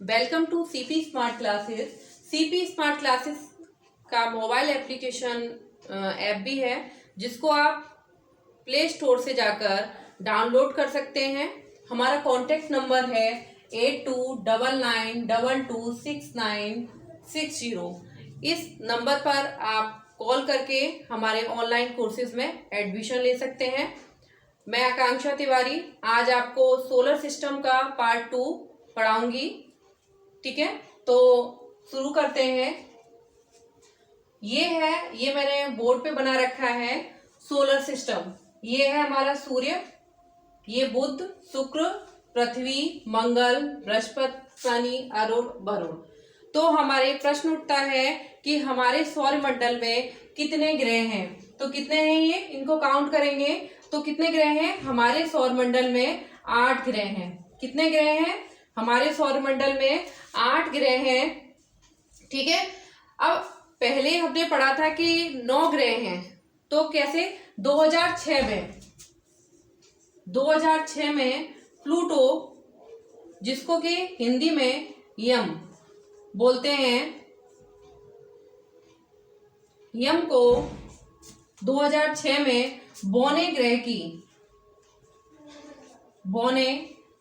Welcome to CP smart classes. CP smart classes का mobile application app भी है, जिसको आप प्ले स्टोर से जाकर डाउनलोड कर सकते हैं। हमारा कॉन्टेक्ट नंबर है 8299226960। इस नंबर पर आप कॉल करके हमारे ऑनलाइन कोर्सेज में एडमिशन ले सकते हैं। मैं आकांक्षा तिवारी आज आपको सोलर सिस्टम का पार्ट 2 पढ़ाऊंगी। ठीक है, तो शुरू करते हैं। ये मैंने बोर्ड पे बना रखा है सोलर सिस्टम। ये है हमारा सूर्य, ये बुध, शुक्र, पृथ्वी, मंगल, बृहस्पति, शनि, अरुण, वरुण। तो हमारे प्रश्न उठता है कि हमारे सौरमंडल में कितने ग्रह हैं। तो कितने हैं ये, इनको काउंट करेंगे तो कितने ग्रह हैं। हमारे सौरमंडल में 8 ग्रह हैं। कितने ग्रह हैं हमारे सौरमंडल में? 8 ग्रह हैं। ठीक है, अब पहले हमने पढ़ा था कि 9 ग्रह हैं। तो कैसे? 2006 में प्लूटो, जिसको कि हिंदी में यम बोलते हैं, यम को 2006 में बौने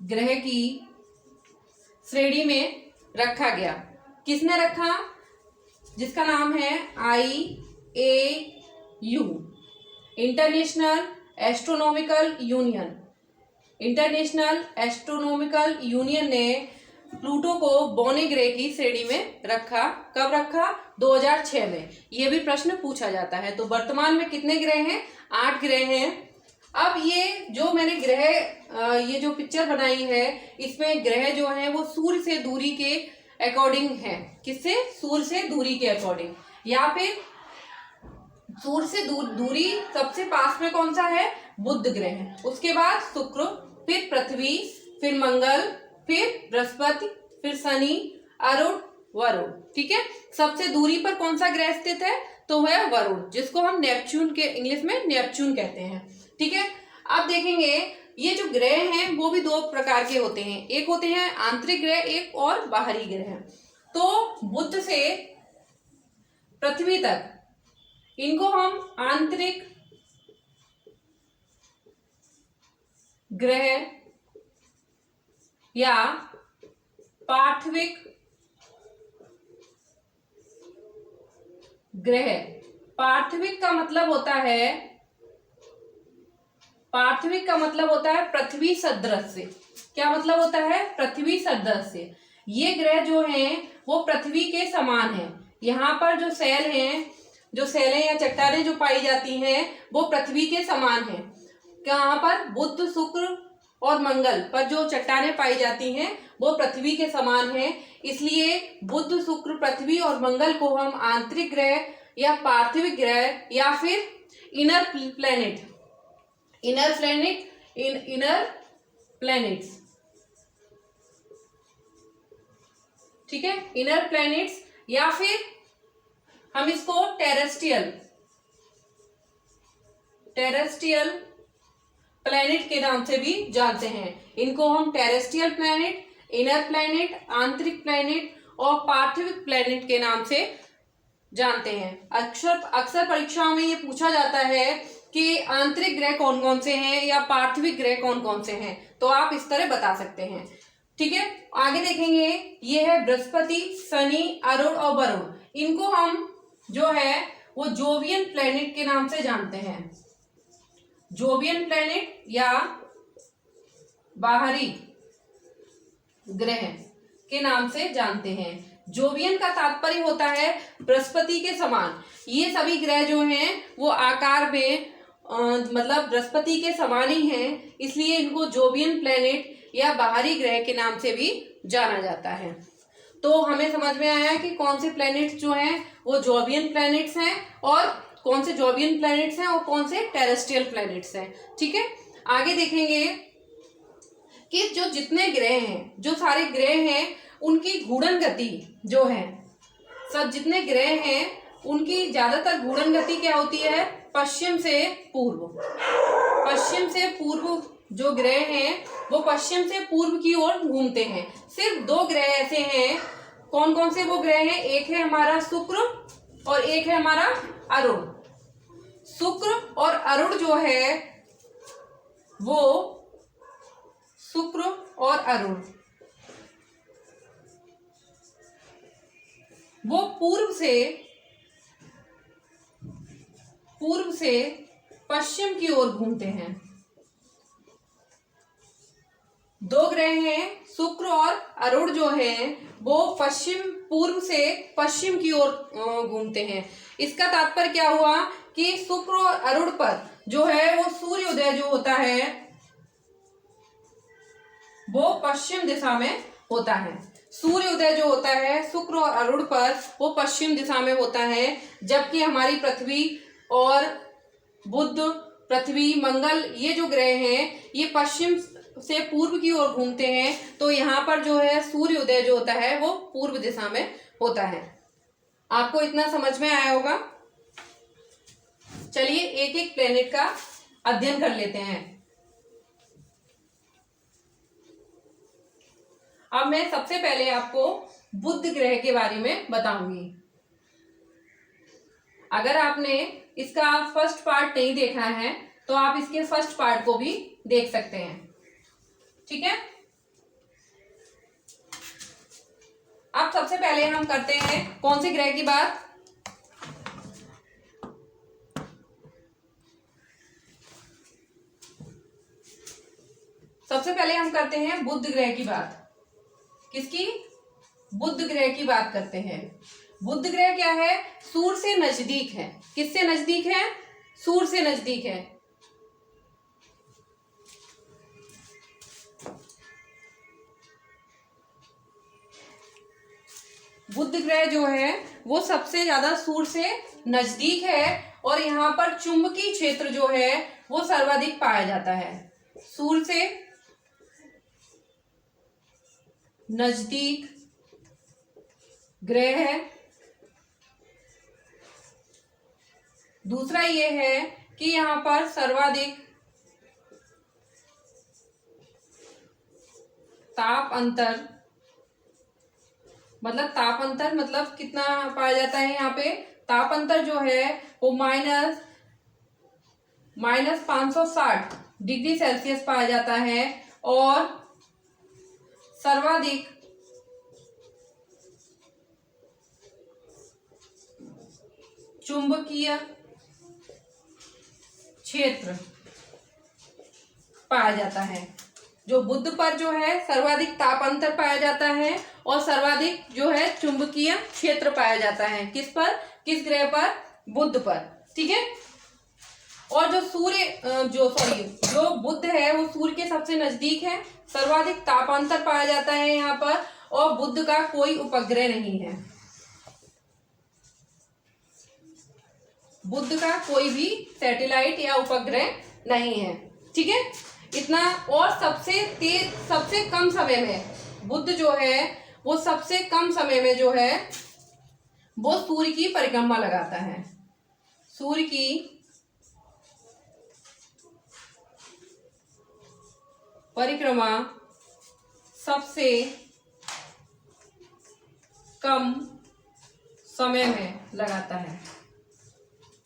ग्रह की श्रेणी में रखा गया। किसने रखा? जिसका नाम है IAU, इंटरनेशनल एस्ट्रोनॉमिकल यूनियन ने प्लूटो को बौने ग्रह की श्रेणी में रखा। कब रखा? 2006 में। यह भी प्रश्न पूछा जाता है। तो वर्तमान में कितने ग्रह हैं? 8 ग्रह हैं। अब ये जो मैंने ये जो पिक्चर बनाई है, इसमें ग्रह जो हैं वो सूर्य से दूरी के अकॉर्डिंग है। किससे? सूर्य से दूरी के अकॉर्डिंग। या फिर सूर्य से दूरी सबसे पास में कौन सा है? बुध ग्रह, उसके बाद शुक्र, फिर पृथ्वी, फिर मंगल, फिर बृहस्पति, फिर शनि, अरुण, वरुण। ठीक है, सबसे दूरी पर कौन सा ग्रह स्थित है? तो वह वरुण, जिसको हम नेपच्यून के इंग्लिश में नेपच्यून कहते हैं। ठीक है, अब देखेंगे ये जो ग्रह हैं वो भी 2 प्रकार के होते हैं। एक होते हैं आंतरिक ग्रह, एक और बाहरी ग्रह। तो बुध से पृथ्वी तक इनको हम आंतरिक ग्रह या पार्थिविक ग्रह। पार्थिविक का मतलब होता है पृथ्वी सदृश से। क्या मतलब होता है? पृथ्वी सदृश से। ये ग्रह जो हैं वो पृथ्वी के समान हैं। यहाँ पर जो सेलें या चट्टानें जो पाई जाती हैं वो पृथ्वी के समान हैं। कहाँ पर? बुध, शुक्र और मंगल पर जो चट्टानें पाई जाती हैं वो पृथ्वी के समान हैं। इसलिए बुध, शुक्र, पृथ्वी और मंगल को हम आंतरिक ग्रह या पार्थिविक ग्रह या फिर इनर प्लैनेट्स, ठीक है, इनर प्लैनेट्स, या फिर हम इसको टेरेस्ट्रियल प्लैनेट के नाम से भी जानते हैं। इनको हम टेरेस्ट्रियल प्लैनेट, इनर प्लैनेट, आंतरिक प्लैनेट और पार्थिविक प्लैनेट के नाम से जानते हैं। अक्सर परीक्षाओं में ये पूछा जाता है कि आंतरिक ग्रह कौन कौन से हैं या पार्थिविक ग्रह कौन कौन से हैं, तो आप इस तरह बता सकते हैं। ठीक है, आगे देखेंगे। ये है बृहस्पति, शनि, अरुण और वरुण। इनको हम जो है वो जोवियन प्लैनेट के नाम से जानते हैं। जोवियन प्लैनेट या बाहरी ग्रह के नाम से जानते हैं। जोवियन का तात्पर्य होता है बृहस्पति के समान। ये सभी ग्रह जो हैं वो आकार में मतलब बृहस्पति के समान ही हैं, इसलिए इनको जोवियन प्लैनेट या बाहरी ग्रह के नाम से भी जाना जाता है। तो हमें समझ में आया कि कौन से प्लैनेट्स जो हैं वो जोवियन प्लैनेट्स हैं और कौन से जोवियन प्लैनेट्स हैं और कौन से टेरेस्ट्रियल प्लैनेट्स हैं। ठीक है, आगे देखेंगे कि जो जितने ग्रह हैं, जो सारे ग्रह हैं, उनकी घूर्णन गति जो है, सब जितने ग्रह हैं उनकी ज्यादातर घूर्णन गति क्या होती है? पश्चिम से पूर्व जो ग्रह हैं वो पश्चिम से पूर्व की ओर घूमते हैं। सिर्फ दो ग्रह ऐसे हैं। कौन कौन से वो ग्रह हैं? एक है हमारा शुक्र और एक है हमारा अरुण। शुक्र और अरुण जो है वो शुक्र और अरुण वो पूर्व से पश्चिम की ओर घूमते हैं। दो ग्रह हैं शुक्र और अरुण जो हैं वो पूर्व से पश्चिम की ओर घूमते हैं। इसका तात्पर्य क्या हुआ कि शुक्र और अरुण पर जो है वो सूर्योदय जो होता है वो पश्चिम दिशा में होता है। सूर्योदय जो होता है शुक्र और अरुण पर वो पश्चिम दिशा में होता है, जबकि हमारी पृथ्वी और बुध, पृथ्वी, मंगल ये जो ग्रह हैं ये पश्चिम से पूर्व की ओर घूमते हैं। तो यहाँ पर जो है सूर्योदय जो होता है वो पूर्व दिशा में होता है। आपको इतना समझ में आया होगा। चलिए एक एक प्लेनेट का अध्ययन कर लेते हैं। अब मैं सबसे पहले आपको बुध ग्रह के बारे में बताऊंगी। अगर आपने इसका फर्स्ट पार्ट नहीं देखा है तो आप इसके फर्स्ट पार्ट को भी देख सकते हैं। ठीक है। अब सबसे पहले हम करते हैं कौन से ग्रह की बात? सबसे पहले हम करते हैं बुध ग्रह की बात। किसकी? बुध ग्रह की बात करते हैं। बुध ग्रह क्या है? सूर्य से नजदीक है। किससे नजदीक है? सूर्य से नजदीक है। बुध ग्रह जो है वो सबसे ज्यादा सूर्य से नजदीक है और यहाँ पर चुंबकीय क्षेत्र जो है वो सर्वाधिक पाया जाता है। सूर्य से नजदीक ग्रह है। दूसरा ये है कि यहाँ पर सर्वाधिक ताप अंतर मतलब कितना पाया जाता है? यहाँ पे ताप अंतर जो है वो -560 डिग्री सेल्सियस पाया जाता है और सर्वाधिक चुंबकीय क्षेत्र पाया जाता है। जो बुध पर जो है सर्वाधिक ताप अंतर पाया जाता है और सर्वाधिक जो है चुंबकीय क्षेत्र पाया जाता है। किस पर? किस ग्रह पर? बुध पर। ठीक है। और जो बुध है वो सूर्य के सबसे नजदीक है, सर्वाधिक तापांतर पाया जाता है यहाँ पर, और बुध का कोई उपग्रह नहीं है। बुध का कोई भी सैटेलाइट या उपग्रह नहीं है। ठीक है। इतना। और सबसे कम समय में बुध जो है वो सबसे कम समय में जो है वो सूर्य की परिक्रमा लगाता है। सूर्य की परिक्रमा सबसे कम समय में लगाता है।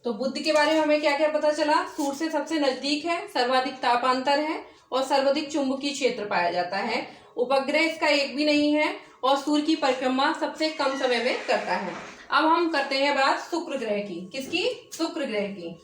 तो बुध के बारे में हमें क्या क्या पता चला? सूर्य से सबसे नजदीक है, सर्वाधिक तापांतर है और सर्वाधिक चुंबकीय क्षेत्र पाया जाता है। उपग्रह इसका एक भी नहीं है और सूर्य की परिक्रमा सबसे कम समय में करता है। अब हम करते हैं बात शुक्र ग्रह की। किसकी? शुक्र ग्रह की।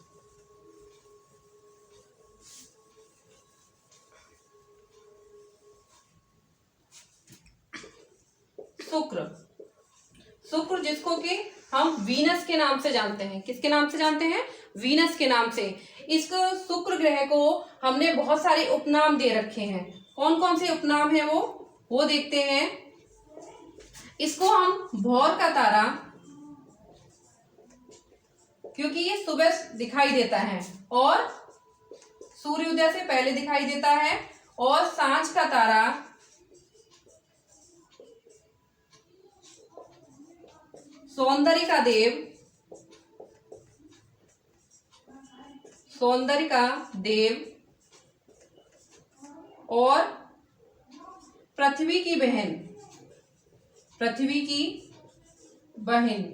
शुक्र जिसको कि हम वीनस के नाम से जानते हैं। किसके नाम से जानते हैं? वीनस के नाम से। इस शुक्र ग्रह को हमने बहुत सारे उपनाम दे रखे हैं। कौन कौन से उपनाम हैं वो देखते हैं। इसको हम भौर का तारा, क्योंकि ये सुबह दिखाई देता है और सूर्योदय से पहले दिखाई देता है, और सांझ का तारा सौंदर्य का देव और पृथ्वी की बहन, पृथ्वी की बहन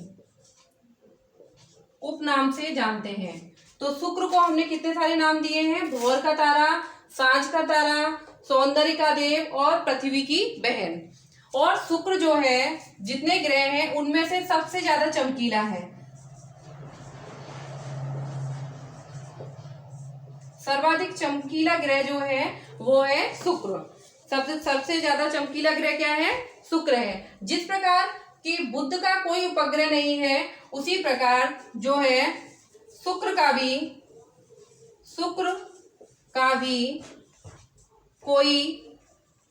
उपनाम से जानते हैं। तो शुक्र को हमने कितने सारे नाम दिए हैं? भोर का तारा, सांझ का तारा, सौंदर्य का देव और पृथ्वी की बहन। और शुक्र जो है जितने ग्रह हैं उनमें से सबसे ज्यादा चमकीला है। सर्वाधिक चमकीला ग्रह जो है वो है शुक्र। सबसे ज्यादा चमकीला ग्रह क्या है? शुक्र है। जिस प्रकार कि बुध का कोई उपग्रह नहीं है, उसी प्रकार जो है शुक्र का भी कोई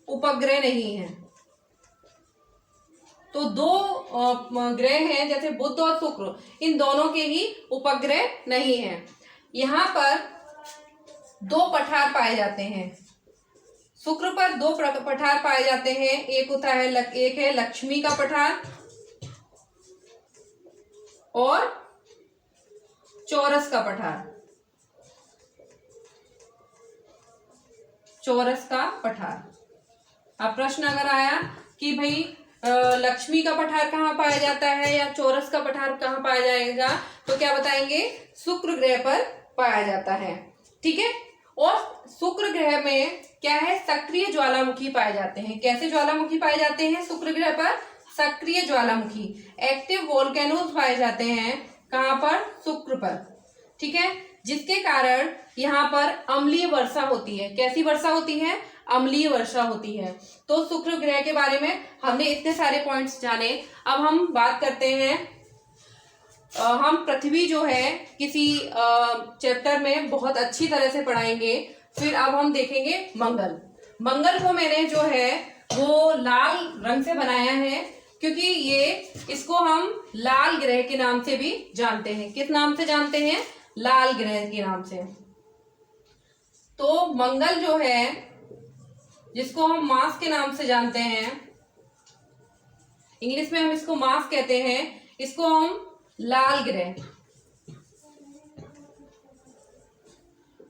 उपग्रह नहीं है। तो दो ग्रह हैं जैसे बुध और शुक्र, इन दोनों के ही उपग्रह नहीं है। यहाँ पर दो पठार पाए जाते हैं। शुक्र पर दो पठार पाए जाते हैं। एक है लक्ष्मी का पठार और चौरस का पठार। चौरस का पठार। अब प्रश्न अगर आया कि भाई लक्ष्मी का पठार कहाँ पाया जाता है या चौरस का पठार कहाँ पाया जाएगा, तो क्या बताएंगे? शुक्र ग्रह पर पाया जाता है। ठीक है। और शुक्र ग्रह में क्या है? सक्रिय ज्वालामुखी पाए जाते हैं। कैसे ज्वालामुखी पाए जाते हैं शुक्र ग्रह पर? सक्रिय ज्वालामुखी, एक्टिव वोल्केनोज पाए जाते हैं। कहाँ पर? शुक्र पर। ठीक है। जिसके कारण यहाँ पर अम्लीय वर्षा होती है। कैसी वर्षा होती है? अम्लीय वर्षा होती है। तो शुक्र ग्रह के बारे में हमने इतने सारे पॉइंट्स जाने। अब हम बात करते हैं, हम पृथ्वी जो है किसी चैप्टर में बहुत अच्छी तरह से पढ़ाएंगे। फिर अब हम देखेंगे मंगल। मंगल को मैंने जो है वो लाल रंग से बनाया है, क्योंकि इसको हम लाल ग्रह के नाम से भी जानते हैं। किस नाम से जानते हैं? लाल ग्रह के नाम से। तो मंगल जो है, जिसको हम मार्स के नाम से जानते हैं, इंग्लिश में हम इसको मार्स कहते हैं, इसको हम लाल ग्रह,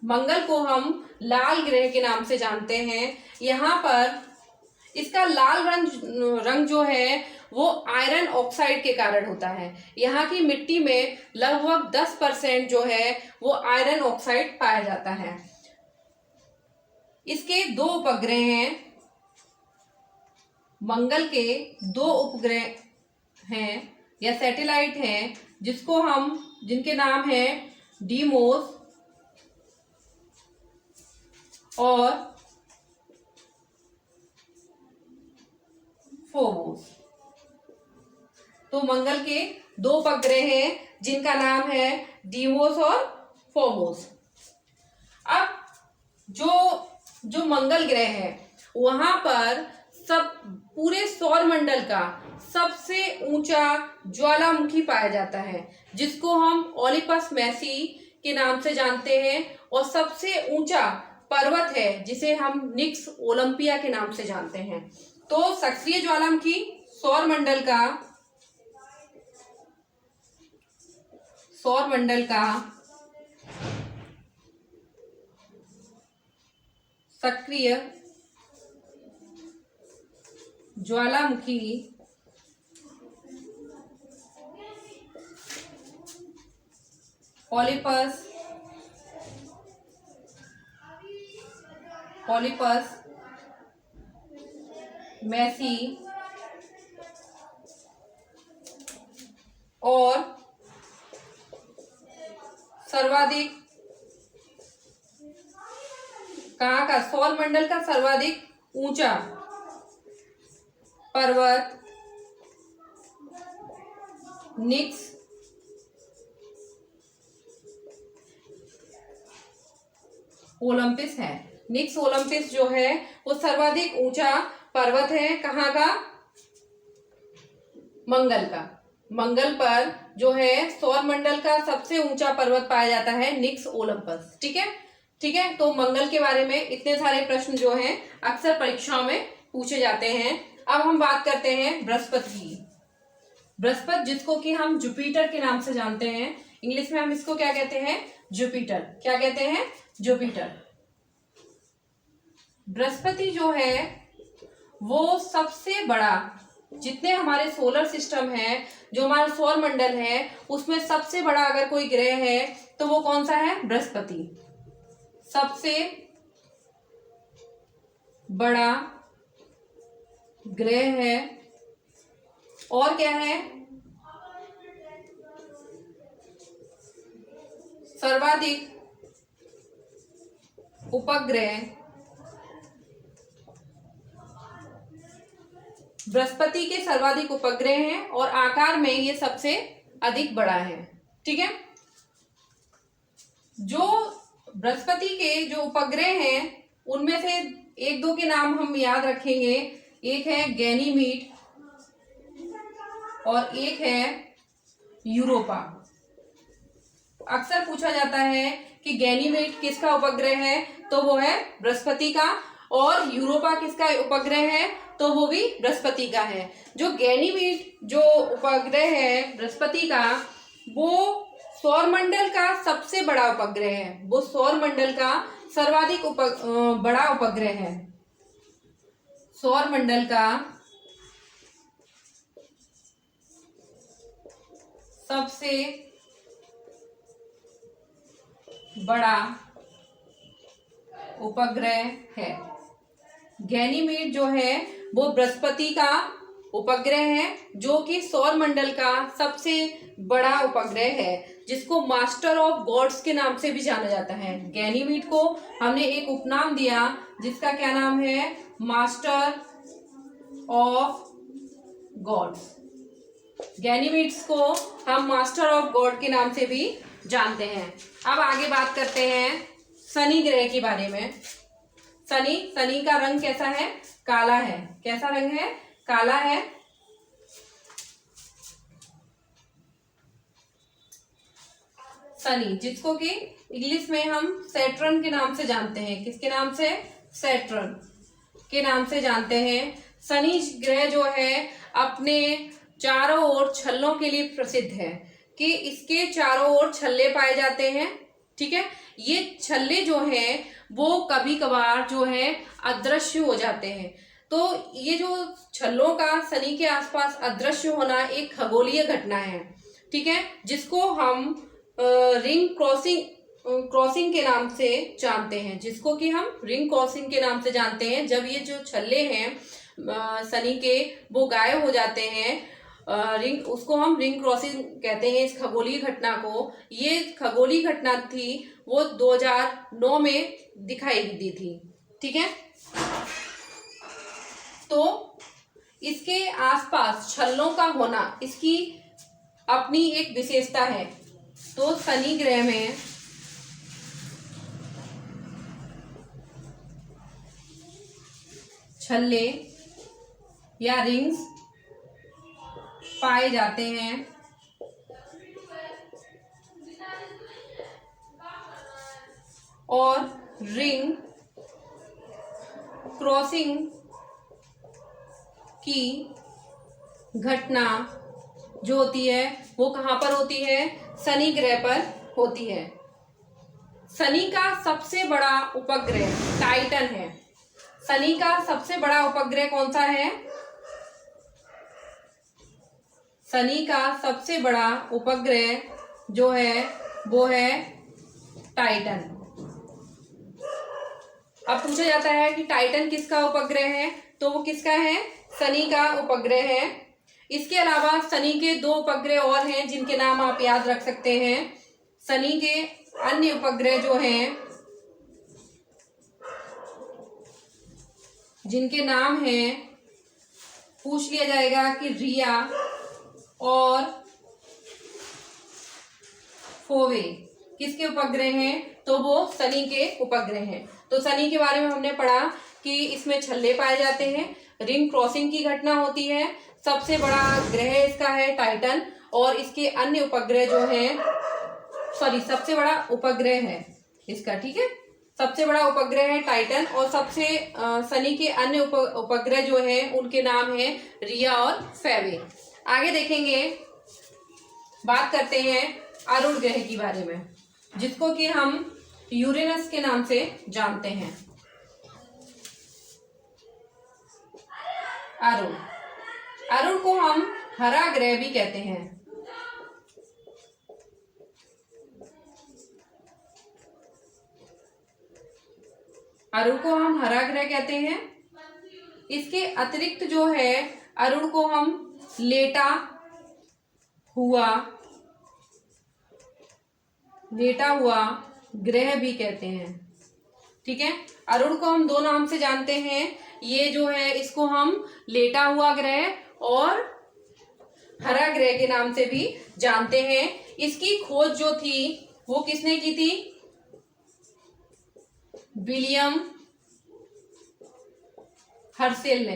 मंगल को हम लाल ग्रह के नाम से जानते हैं। यहाँ पर इसका लाल रंग जो है वो आयरन ऑक्साइड के कारण होता है। यहाँ की मिट्टी में लगभग 10% जो है वो आयरन ऑक्साइड पाया जाता है। इसके दो उपग्रह हैं। मंगल के दो उपग्रह हैं या सैटेलाइट हैं, जिनके नाम हैं डीमोस और फोबोस। तो मंगल के दो उपग्रह हैं जिनका नाम है डीमोस और फोबोस। अब जो मंगल ग्रह है वहां पर पूरे सौर मंडल का सबसे ऊंचा ज्वालामुखी पाया जाता है, जिसको हम ओलिपस मैसी के नाम से जानते हैं। और सबसे ऊंचा पर्वत है जिसे हम निक्स ओलंपिया के नाम से जानते हैं। तो सक्रिय ज्वालामुखी सौर मंडल का सक्रिय ज्वालामुखी ओलिपस मैसी और सर्वाधिक कहाँ का? सौर मंडल का सर्वाधिक ऊंचा पर्वत निक्स ओलंपिस है। निक्स ओलंपिस जो है वो सर्वाधिक ऊंचा पर्वत है। कहाँ का? मंगल का। मंगल पर जो है सौर मंडल का सबसे ऊंचा पर्वत पाया जाता है निक्स ओलंपस। ठीक है। ठीक है। तो मंगल के बारे में इतने सारे प्रश्न जो हैं अक्सर परीक्षाओं में पूछे जाते हैं। अब हम बात करते हैं बृहस्पति की। बृहस्पति, जिसको कि हम जुपिटर के नाम से जानते हैं, इंग्लिश में हम इसको क्या कहते हैं? जुपिटर। क्या कहते हैं? जुपिटर। बृहस्पति जो है वो सबसे बड़ा, जितने हमारे सोलर सिस्टम है, जो हमारा सौर मंडल है, उसमें सबसे बड़ा अगर कोई ग्रह है तो वो कौन सा है? बृहस्पति। सबसे बड़ा ग्रह है। और क्या है? सर्वाधिक उपग्रह। बृहस्पति के सर्वाधिक उपग्रह हैं और आकार में ये सबसे अधिक बड़ा है। ठीक है। जो बृहस्पति के जो उपग्रह हैं उनमें से एक दो के नाम हम याद रखेंगे। एक है गैनीमीड और एक है यूरोपा। अक्सर पूछा जाता है कि गैनीमीड किसका उपग्रह है, तो वो है बृहस्पति का, और यूरोपा किसका उपग्रह है, तो वो भी बृहस्पति का है। जो गैनीमीड जो उपग्रह है बृहस्पति का, वो सौरमंडल का सबसे बड़ा उपग्रह है। वो सौरमंडल का सर्वाधिक बड़ा उपग्रह है। सौरमंडल का सबसे बड़ा उपग्रह है। गैनीमीड जो है वो बृहस्पति का उपग्रह है, जो कि सौरमंडल का सबसे बड़ा उपग्रह है, जिसको मास्टर ऑफ गॉड्स के नाम से भी जाना जाता है। गैनीमीड को हमने एक उपनाम दिया जिसका क्या नाम है? Master of God's. गैनीमीड्स को हम मास्टर ऑफ गॉड के नाम से भी जानते हैं। अब आगे बात करते हैं शनि ग्रह के बारे में। शनि का रंग कैसा है? काला है। कैसा रंग है? काला है। शनि, जिसको कि इंग्लिश में हम सैटर्न के नाम से जानते हैं। किसके नाम से? सैटर्न के नाम से जानते हैं। शनि ग्रह जो है अपने चारों ओर छल्लों के लिए प्रसिद्ध है, कि इसके चारों ओर छल्ले पाए जाते हैं। ठीक है। ये छल्ले जो हैं वो कभी कभार जो है अदृश्य हो जाते हैं। तो ये जो छल्लों का शनि के आसपास अदृश्य होना एक खगोलीय घटना है। ठीक है, जिसको हम रिंग क्रॉसिंग के नाम से जानते हैं। जिसको कि हम रिंग क्रॉसिंग के नाम से जानते हैं। जब ये जो छल्ले हैं शनि के वो गायब हो जाते हैं, उसको हम रिंग क्रॉसिंग कहते हैं इस खगोलीय घटना को। ये खगोलीय घटना थी वो 2009 में दिखाई दी थी। ठीक है। तो इसके आसपास छल्लों का होना इसकी अपनी एक विशेषता है। तो शनि ग्रह में छल्ले या रिंग्स पाए जाते हैं। और रिंग क्रॉसिंग की घटना जो होती है वो कहाँ पर होती है? शनि ग्रह पर होती है। शनि का सबसे बड़ा उपग्रह टाइटन है। शनि का सबसे बड़ा उपग्रह कौन सा है? शनि का सबसे बड़ा उपग्रह जो है वो है टाइटन। अब पूछा जाता है कि टाइटन किसका उपग्रह है, तो वो किसका है? शनि का उपग्रह है। इसके अलावा शनि के 2 उपग्रह और हैं जिनके नाम आप याद रख सकते हैं। शनि के अन्य उपग्रह जो हैं जिनके नाम हैं, पूछ लिया जाएगा कि रिया और फोवे किसके उपग्रह हैं, तो वो शनि के उपग्रह हैं। तो शनि के बारे में हमने पढ़ा कि इसमें छल्ले पाए जाते हैं, रिंग क्रॉसिंग की घटना होती है, सबसे बड़ा ग्रह इसका है टाइटन, और इसके अन्य उपग्रह जो हैं सबसे बड़ा उपग्रह है इसका। ठीक है, सबसे बड़ा उपग्रह है टाइटन, और सबसे शनि के अन्य उपग्रह जो हैं उनके नाम हैं रिया और फेवे। आगे देखेंगे, बात करते हैं अरुण ग्रह के बारे में, जिसको कि हम यूरेनस के नाम से जानते हैं। अरुण। अरुण को हम हरा ग्रह भी कहते हैं। अरुण को हम हरा ग्रह कहते हैं। इसके अतिरिक्त जो है अरुण को हम लेटा हुआ ग्रह भी कहते हैं। ठीक है, अरुण को हम दो नाम से जानते हैं। ये जो है इसको हम लेटा हुआ ग्रह और हरा ग्रह के नाम से भी जानते हैं। इसकी खोज जो थी वो किसने की थी? विलियम हर्शेल ने।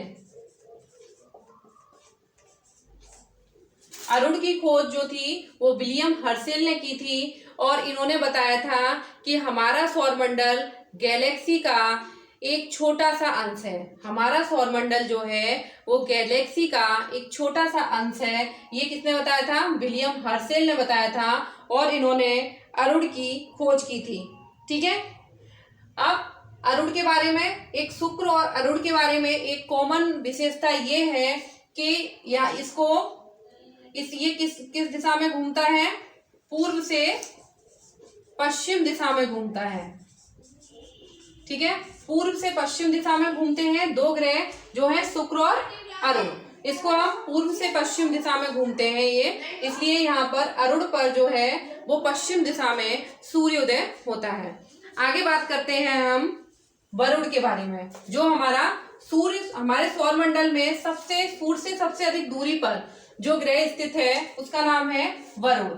अरुण की खोज जो थी वो विलियम हर्शेल ने की थी और इन्होंने बताया था कि हमारा सौरमंडल गैलेक्सी का एक छोटा सा अंश है। हमारा सौरमंडल जो है वो गैलेक्सी का एक छोटा सा अंश है। ये किसने बताया था? विलियम हर्शेल ने बताया था और इन्होंने अरुण की खोज की थी। ठीक है, अब अरुण के बारे में, एक शुक्र और अरुण के बारे में एक कॉमन विशेषता ये है कि या इसको ये किस दिशा में घूमता है? पूर्व से पश्चिम दिशा में घूमता है। ठीक है, पूर्व से पश्चिम दिशा में घूमते हैं दो ग्रह जो है शुक्र और अरुण। इसको हम पूर्व से पश्चिम दिशा में घूमते हैं ये, इसलिए यहाँ पर अरुण पर जो है वो पश्चिम दिशा में सूर्योदय होता है। आगे बात करते हैं हम वरुण के बारे में, जो हमारा सूर्य, हमारे सौरमंडल में सूर्य से सबसे अधिक दूरी पर जो ग्रह स्थित है उसका नाम है वरुण।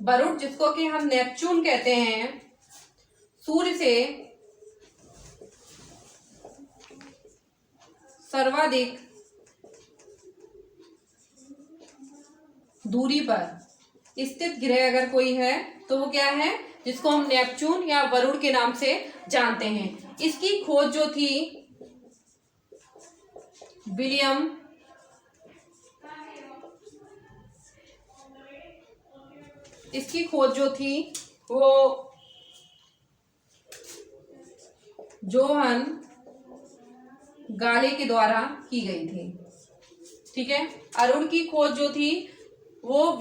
वरुण, जिसको कि हम नेपच्यून कहते हैं, सूर्य से सर्वाधिक दूरी पर स्थित ग्रह अगर कोई है तो वो क्या है? जिसको हम नेपच्यून या वरुण के नाम से जानते हैं। इसकी खोज जो थी विलियम वो जोहन गाले के द्वारा की गई थी। ठीक है, अरुण की खोज जो थी वो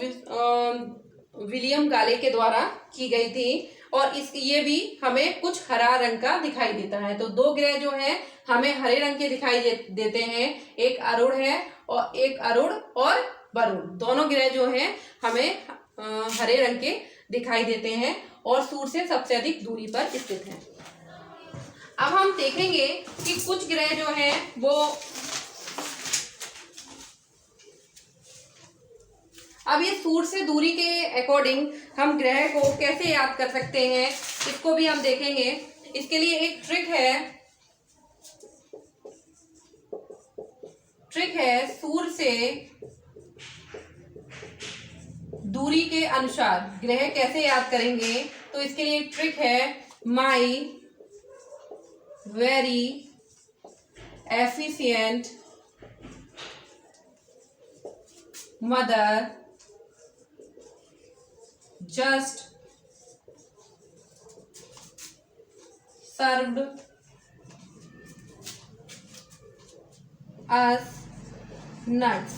विलियम गाले के द्वारा की गई थी और ये भी हमें कुछ हरा रंग का दिखाई देता है। तो दो ग्रह जो है हमें हरे रंग के दिखाई देते हैं, एक अरुण है और एक अरुण और वरुण, दोनों ग्रह जो है हमें हरे रंग के दिखाई देते हैं और सूर्य से सबसे अधिक दूरी पर स्थित हैं। अब हम देखेंगे कि कुछ ग्रह जो है वो अब ये सूर्य से दूरी के अकॉर्डिंग हम ग्रह को कैसे याद कर सकते हैं, इसको भी हम देखेंगे। इसके लिए एक ट्रिक है सूर्य से दूरी के अनुसार ग्रह कैसे याद करेंगे। तो इसके लिए एक ट्रिक है, my very efficient mother just served us nuts।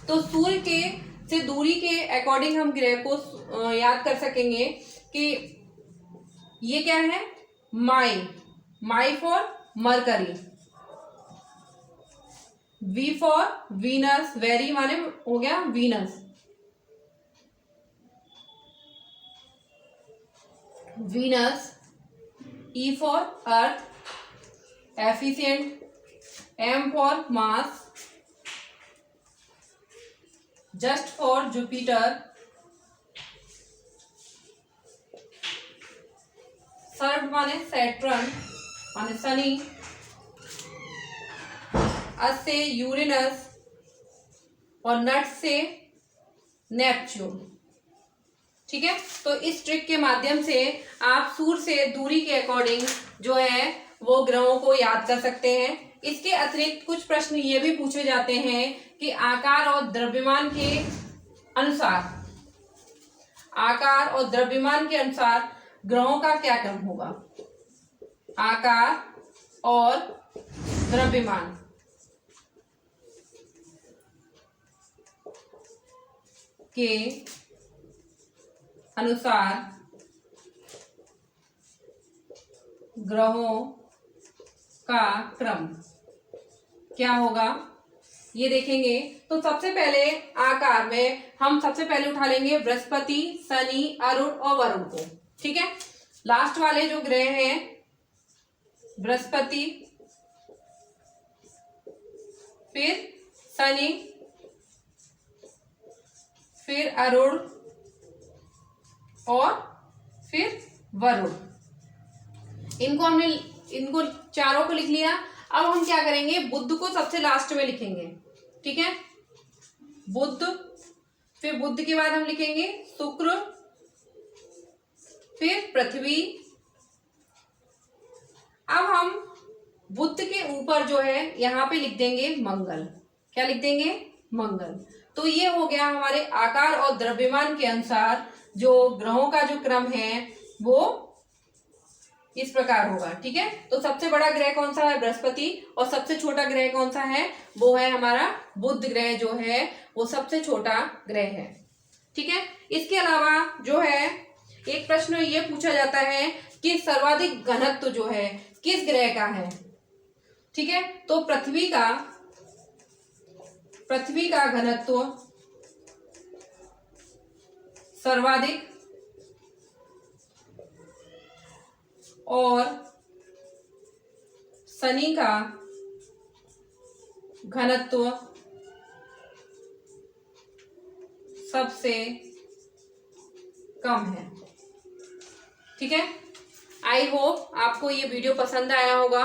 तो सूर्य के से दूरी के अकॉर्डिंग हम ग्रह को याद कर सकेंगे कि ये क्या है? My for Mercury, V for Venus, very माने हो गया Venus, Venus, E for Earth, efficient, M for Mars, just for Jupiter, served माने Saturn माने शनि, अस से यूरेनस और नट्स से नेपच्यून। ठीक है, तो इस ट्रिक के माध्यम से आप सूर्य से दूरी के अकॉर्डिंग जो है वो ग्रहों को याद कर सकते हैं। इसके अतिरिक्त कुछ प्रश्न ये भी पूछे जाते हैं कि आकार और द्रव्यमान के अनुसार ग्रहों का क्या क्रम होगा। आकार और द्रव्यमान के अनुसार ग्रहों का क्रम क्या होगा, ये देखेंगे। तो सबसे पहले आकार में हम सबसे पहले उठा लेंगे बृहस्पति, शनि, अरुण और वरुण को। ठीक है, लास्ट वाले जो ग्रह हैं बृहस्पति, फिर शनि, फिर अरुण और फिर वरुण, इनको चारों को लिख लिया। अब हम क्या करेंगे, बुध को सबसे लास्ट में लिखेंगे। ठीक है, बुध, फिर बुध के बाद हम लिखेंगे शुक्र, फिर पृथ्वी। अब हम बुध के ऊपर जो है यहां पे लिख देंगे मंगल। क्या लिख देंगे, मंगल। तो ये हो गया हमारे आकार और द्रव्यमान के अनुसार जो ग्रहों का जो क्रम है वो इस प्रकार होगा। ठीक है, तो सबसे बड़ा ग्रह कौन सा है, बृहस्पति, और सबसे छोटा ग्रह कौन सा है, वो है हमारा बुध ग्रह जो है वो सबसे छोटा ग्रह है। ठीक है, इसके अलावा जो है एक प्रश्न ये पूछा जाता है कि सर्वाधिक घनत्व जो है किस ग्रह का है। ठीक है, तो पृथ्वी का घनत्व सर्वाधिक और शनि का घनत्व सबसे कम है। ठीक है, आई होप आपको ये वीडियो पसंद आया होगा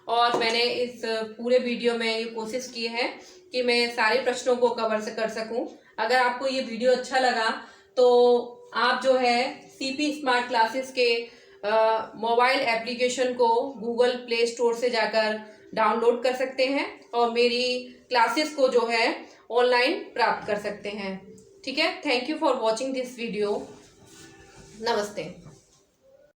और मैंने इस पूरे वीडियो में ये कोशिश की है कि मैं सारे प्रश्नों को कवर कर सकूं। अगर आपको ये वीडियो अच्छा लगा तो आप जो है सीपी स्मार्ट क्लासेस के मोबाइल एप्लीकेशन को गूगल प्ले स्टोर से जाकर डाउनलोड कर सकते हैं और मेरी क्लासेस को जो है ऑनलाइन प्राप्त कर सकते हैं। ठीक है, thank you for watching this video. नमस्ते।